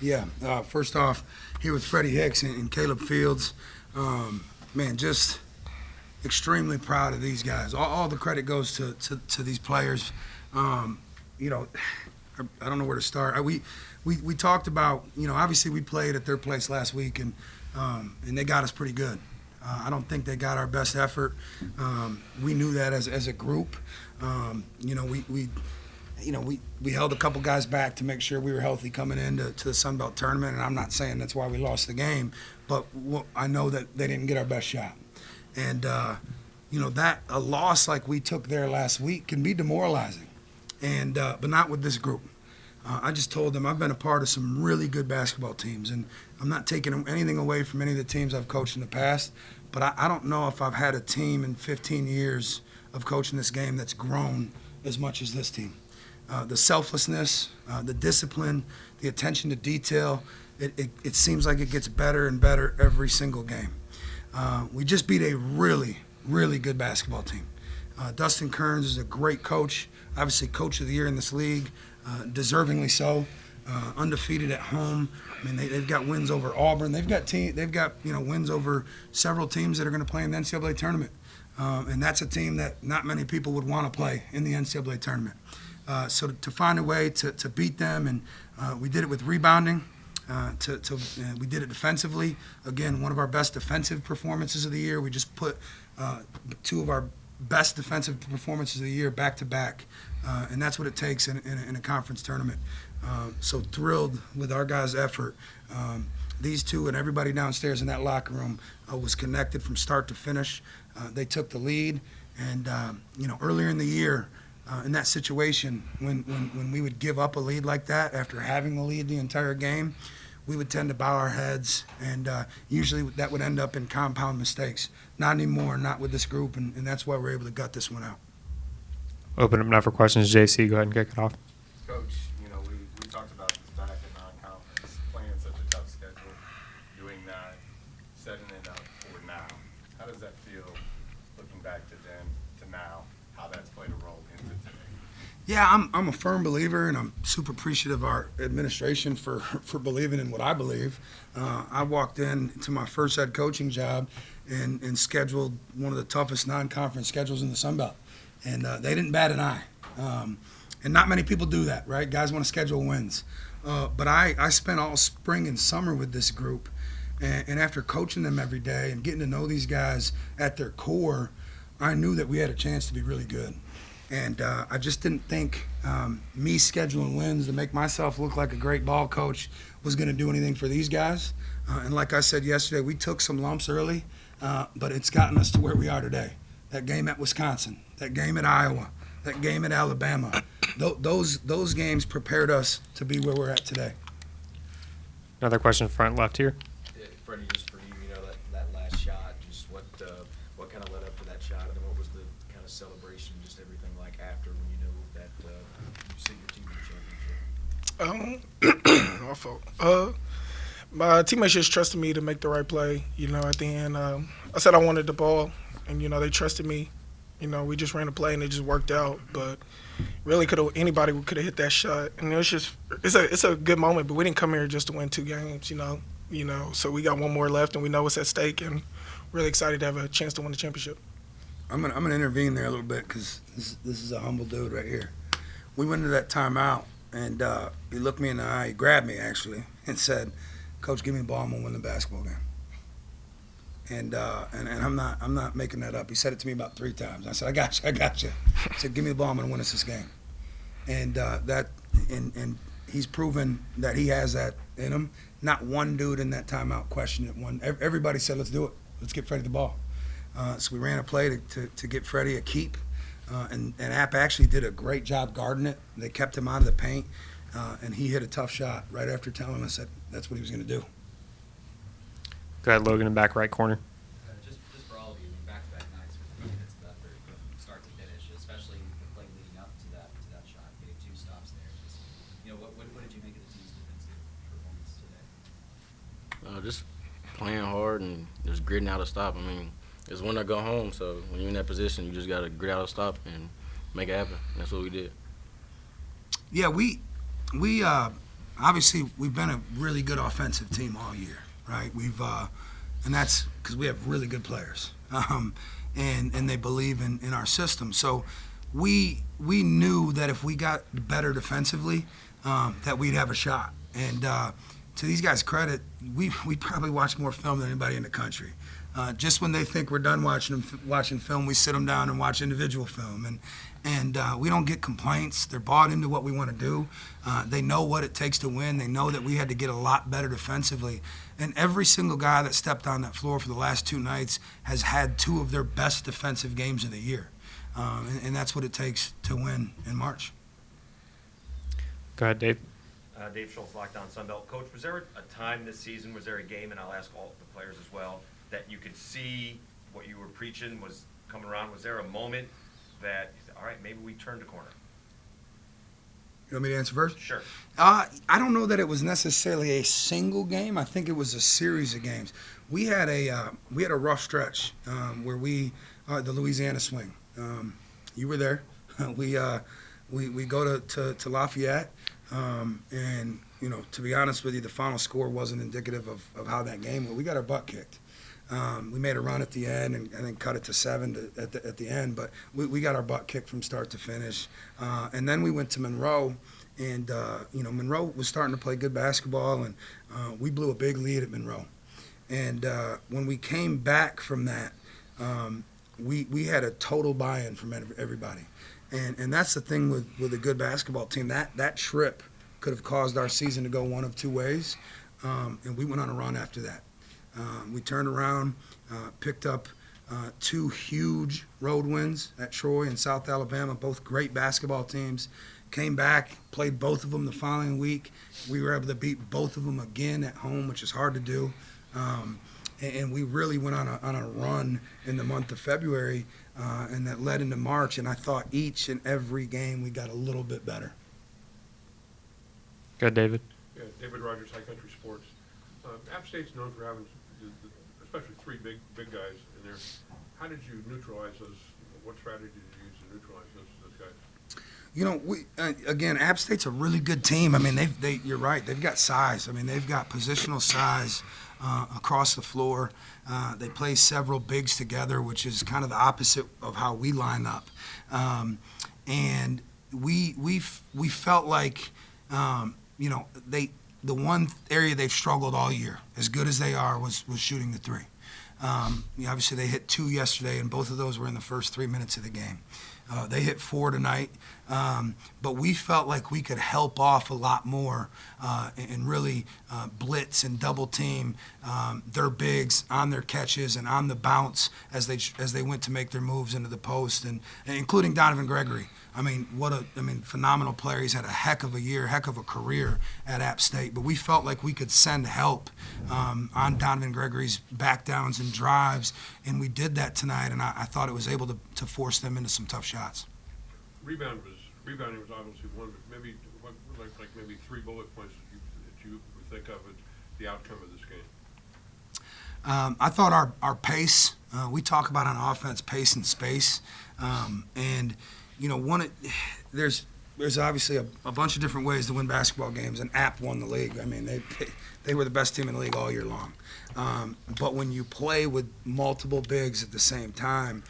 Yeah, first off, here with Freddie Hicks and Caleb Fields, man, just extremely proud of these guys. All the credit goes to these players. Um, you know, I don't know where to start. We talked about, obviously we played at their place last week, and they got us pretty good. I don't think they got our best effort. We knew that as a group. We held a couple guys back to make sure we were healthy coming into the Sun Belt tournament, and I'm not saying that's why we lost the game, but I know that they didn't get our best shot. And, that a loss like we took there last week can be demoralizing, but not with this group. I just told them I've been a part of some really good basketball teams, and I'm not taking anything away from any of the teams I've coached in the past, but I don't know if I've had a team in 15 years of coaching this game that's grown as much as this team. The selflessness, the discipline, the attention to detail, it seems like it gets better and better every single game. We just beat a really, really good basketball team. Dustin Kearns is a great coach, obviously coach of the year in this league, deservingly so, undefeated at home. I mean, they've got wins over Auburn. They've got wins over several teams that are going to play in the NCAA tournament. And that's a team that not many people would want to play in the NCAA tournament. So to find a way to beat them, and we did it with rebounding. We did it defensively. Again, one of our best defensive performances of the year. We just put two of our best defensive performances of the year back to back, and that's what it takes in a conference tournament. So thrilled with our guys' effort. These two and everybody downstairs in that locker room was connected from start to finish. They took the lead, and earlier in the year, in that situation, when we would give up a lead like that after having the lead the entire game, we would tend to bow our heads, and usually that would end up in compound mistakes. Not anymore, not with this group, and that's why we're able to gut this one out. Open up now for questions. JC, go ahead and kick it off. Coach, we talked about this back in non-conference, playing such a tough schedule, doing that, setting it up for now. How does that feel, looking back to then to now, how that's played a role into today? Yeah, I'm a firm believer, and I'm super appreciative of our administration for believing in what I believe. I walked into my first head coaching job and scheduled one of the toughest non-conference schedules in the Sun Belt, and they didn't bat an eye. And not many people do that, right? Guys want to schedule wins. But I spent all spring and summer with this group, and after coaching them every day and getting to know these guys at their core, I knew that we had a chance to be really good. And I just didn't think me scheduling wins to make myself look like a great ball coach was going to do anything for these guys. And like I said yesterday, we took some lumps early, but it's gotten us to where we are today. That game at Wisconsin, that game at Iowa, that game at Alabama, those games prepared us to be where we're at today. Another question front left here. Yeah, Freddie, just for you, that last shot, just what kind of led up to that shot, and then what was the kind of celebration, just everything like after when you knew that you sent your team to the championship? My fault. My teammates just trusted me to make the right play. At the end, I said I wanted the ball, and they trusted me. We just ran a play and it just worked out. But really, anybody could have hit that shot, and it's a good moment. But we didn't come here just to win 2 games. So we got one more left, and we know what's at stake, and really excited to have a chance to win the championship. I'm gonna intervene there a little bit because this is a humble dude right here. We went into that timeout, and he looked me in the eye, he grabbed me actually, and said, "Coach, give me the ball, I'm gonna win the basketball game." And I'm not making that up. He said it to me about 3 times. I said, I got you. He said, "Give me the ball, I'm gonna win us this game." And and he's proven that he has that in him. Not one dude in that timeout questioned it. Everybody said, "Let's do it. Let's get Freddie the ball." So we ran a play to get Freddie a keep, and App actually did a great job guarding it. They kept him out of the paint, and he hit a tough shot right after telling us that that's what he was going to do. Go ahead, Logan, in back right corner. Just for all of you, back-to-back nights with 3 minutes of effort from start to finish, especially the play leading up to that shot, getting 2 stops there. Just, what did you make of the team's defensive performance today? Just playing hard and just gritting out a stop. I mean, it's win or go home. So when you're in that position, you just got to grit out a stop and make it happen. That's what we did. Yeah, we obviously we've been a really good offensive team all year, right? And that's because we have really good players, and they believe in our system. So we knew that if we got better defensively, that we'd have a shot. And to these guys' credit, we probably watch more film than anybody in the country. Just when they think we're done watching film, we sit them down and watch individual film, and we don't get complaints. They're bought into what we want to do. They know what it takes to win. They know that we had to get a lot better defensively. And every single guy that stepped on that floor for the last 2 nights has had 2 of their best defensive games of the year. And that's what it takes to win in March. Go ahead, Dave. Dave Schultz, Locked On Sunbelt. Coach, was there a time this season, was there a game, and I'll ask all the players as well, that you could see what you were preaching was coming around? Was there a moment that, all right, maybe we turned a corner? You want me to answer first? Sure. I don't know that it was necessarily a single game. I think it was a series of games. We had a rough stretch where the Louisiana swing. You were there. We go to Lafayette, and to be honest with you, the final score wasn't indicative of how that game went. We got our butt kicked. We made a run at the end and then cut it to 7 at the end, but we got our butt kicked from start to finish. And then we went to Monroe, and Monroe was starting to play good basketball, and we blew a big lead at Monroe. And when we came back from that, we had a total buy-in from everybody. And that's the thing with a good basketball team. That trip could have caused our season to go one of 2 ways, and we went on a run after that. We turned around, picked up 2 huge road wins at Troy and South Alabama, both great basketball teams. Came back, played both of them the following week. We were able to beat both of them again at home, which is hard to do. And we really went on a run in the month of February, and that led into March. And I thought each and every game we got a little bit better. Go ahead, David. Yeah, David Rogers, High Country Sports. App State's known for having, especially 3 big guys in there. How did you neutralize those? What strategy did you use to neutralize those guys? Again, App State's a really good team. I mean, you're right. They've got size. I mean, they've got positional size across the floor. They play several bigs together, which is kind of the opposite of how we line up. And we felt like, the one area they've struggled all year, as good as they are, was shooting the 3. Obviously, they hit 2 yesterday, and both of those were in the first 3 minutes of the game. They hit 4 tonight, but we felt like we could help off a lot more and really blitz and double team their bigs on their catches and on the bounce as they went to make their moves into the post, and including Donovan Gregory. I mean, phenomenal player. He's had a heck of a year, heck of a career at App State. But we felt like we could send help on Donovan Gregory's backdowns and drives, and we did that tonight. And I thought it was able to force them into some tough shots. Rebounding was obviously one, but maybe maybe 3 bullet points that you would think of as the outcome of this game. I thought our pace. We talk about on offense pace and space, and. There's obviously a bunch of different ways to win basketball games, and App won the league. I mean, they were the best team in the league all year long. But when you play with multiple bigs at the same time,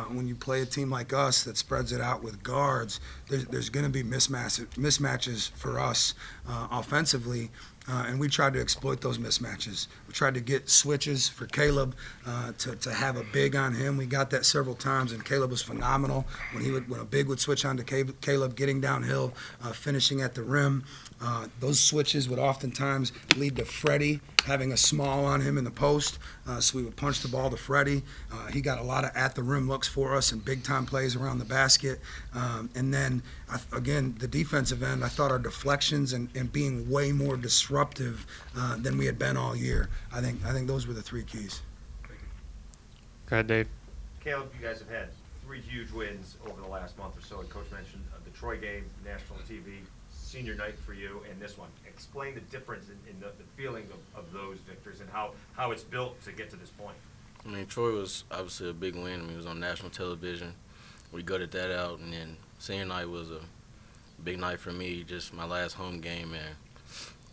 when you play a team like us that spreads it out with guards, there's going to be mismatches for us offensively. And we tried to exploit those mismatches. We tried to get switches for Caleb to have a big on him. We got that several times, and Caleb was phenomenal when a big would switch on to Caleb, getting downhill, finishing at the rim. Those switches would oftentimes lead to Freddie having a small on him in the post, so we would punch the ball to Freddie. He got a lot of at-the-rim looks for us and big-time plays around the basket. And then, again, the defensive end, I thought our deflections and being way more disruptive than we had been all year. I think those were the 3 keys. Go ahead, Dave. Caleb, you guys have had 3 huge wins over the last month or so, and Coach mentioned the Troy game, national TV, senior night for you, and this one. Explain the difference in the feeling of those victories and how it's built to get to this point. I mean, Troy was obviously a big win. I mean, it was on national television. We gutted that out, and then senior night was a big night for me, just my last home game, and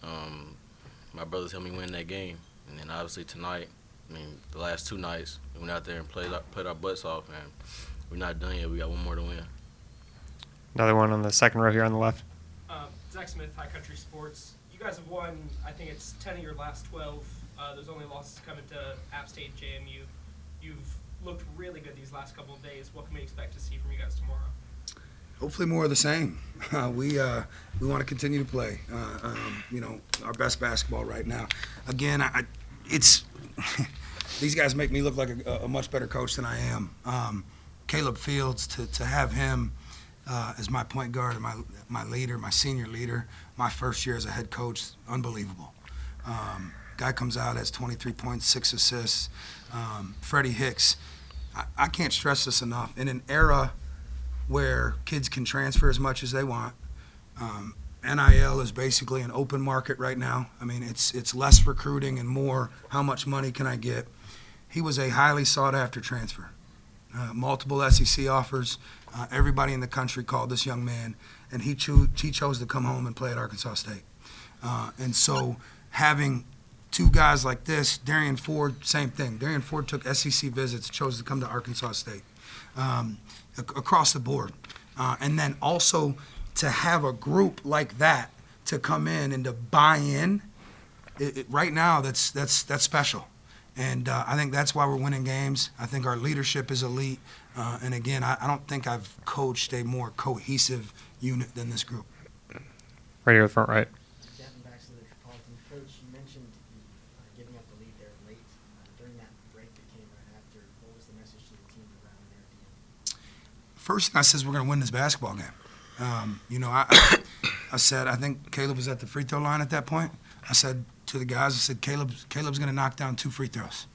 My brothers helped me win that game. And then obviously tonight, the last 2 nights, we went out there and played our butts off, and we're not done yet. We got one more to win. Another one on the second row here on the left. Zach Smith, High Country Sports. You guys have won, I think it's 10 of your last 12. There's only losses coming to App State, JMU. You've looked really good these last couple of days. What can we expect to see from you guys tomorrow? Hopefully more of the same. We want to continue to play, our best basketball right now. Again, it's these guys make me look like a much better coach than I am. Caleb Fields, to have him as my point guard and my leader, my senior leader, my first year as a head coach, unbelievable. Guy comes out, has 23 points, 6 assists. Freddie Hicks, I can't stress this enough. In an era where kids can transfer as much as they want, NIL is basically an open market right now. I mean, it's less recruiting and more how much money can I get. He was a highly sought-after transfer. Multiple SEC offers. Everybody in the country called this young man, and he chose to come home and play at Arkansas State. And so having two guys like this, Darian Ford, same thing. Darian Ford took SEC visits, chose to come to Arkansas State. Across the board. And then also to have a group like that to come in and to buy in, right now that's special. And I think that's why we're winning games. I think our leadership is elite. And again, I don't think I've coached a more cohesive unit than this group. Right here, front right. Devin Baxter, the Metropolitan coach, you mentioned giving up the lead there late. During that break that came right after, what was the message to the team around there at the end? First thing I said is we're going to win this basketball game. I said, I think Caleb was at the free throw line at that point. I said to the guys, I said, Caleb's going to knock down 2 free throws.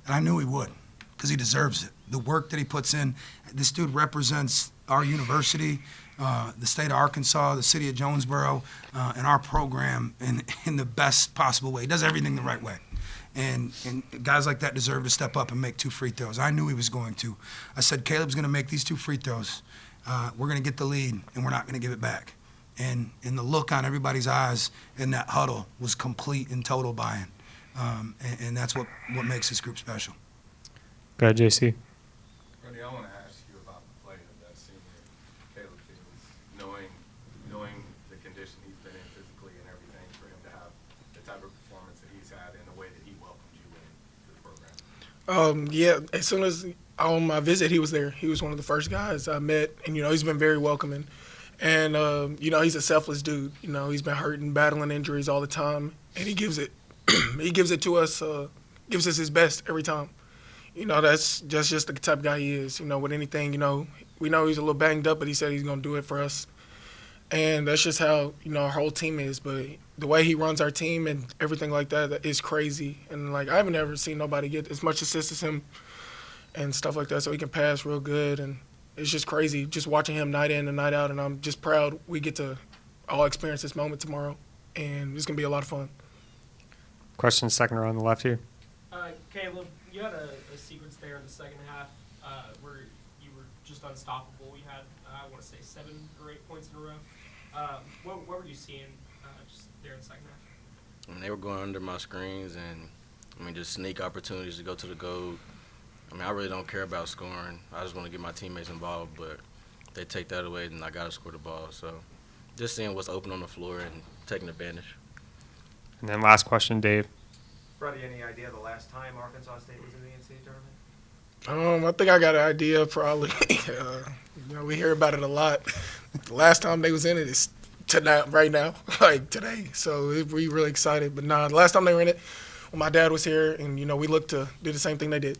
And I knew he would because he deserves it. The work that he puts in, this dude represents our university, the state of Arkansas, the city of Jonesboro, and our program in the best possible way. He does everything the right way. And guys like that deserve to step up and make 2 free throws. I knew he was going to. I said, Caleb's going to make these 2 free throws. We're going to get the lead, and we're not going to give it back. And the look on everybody's eyes in that huddle was complete and total buy-in. And that's what makes this group special. Go ahead, JC. Freddie, I want to ask you about the play of that senior Caleb Fields, knowing the condition he's been in physically and everything, for him to have the type of performance that he's had and the way that he welcomed you into the program. Yeah, as soon as on my visit, he was there. He was one of the first guys I met, and he's been very welcoming. And he's a selfless dude. He's been hurting, battling injuries all the time, and he gives it. He gives it to us. Gives us his best every time. That's just the type of guy he is. With anything, we know he's a little banged up, but he said he's gonna do it for us. And that's just how our whole team is. But the way he runs our team and everything like that is crazy. And I haven't ever seen nobody get as much assists as him and stuff like that. So he can pass real good, and it's just crazy just watching him night in and night out. And I'm just proud we get to all experience this moment tomorrow, and it's gonna be a lot of fun. Question second row on the left here. Caleb, you had a sequence there in the second half where you were just unstoppable. You had, I want to say, 7 or 8 points in a row. What were you seeing just there in the second half? They were going under my screens and, just sneak opportunities to go to the goal. I really don't care about scoring. I just want to get my teammates involved, but they take that away, and I got to score the ball. So just seeing what's open on the floor and taking advantage. And then last question, Dave. Freddie, any idea the last time Arkansas State was in the NCAA tournament? I think I got an idea probably. We hear about it a lot. The last time they was in it is tonight, right now, today. So we really excited. But the last time they were in it, when my dad was here, and we looked to do the same thing they did.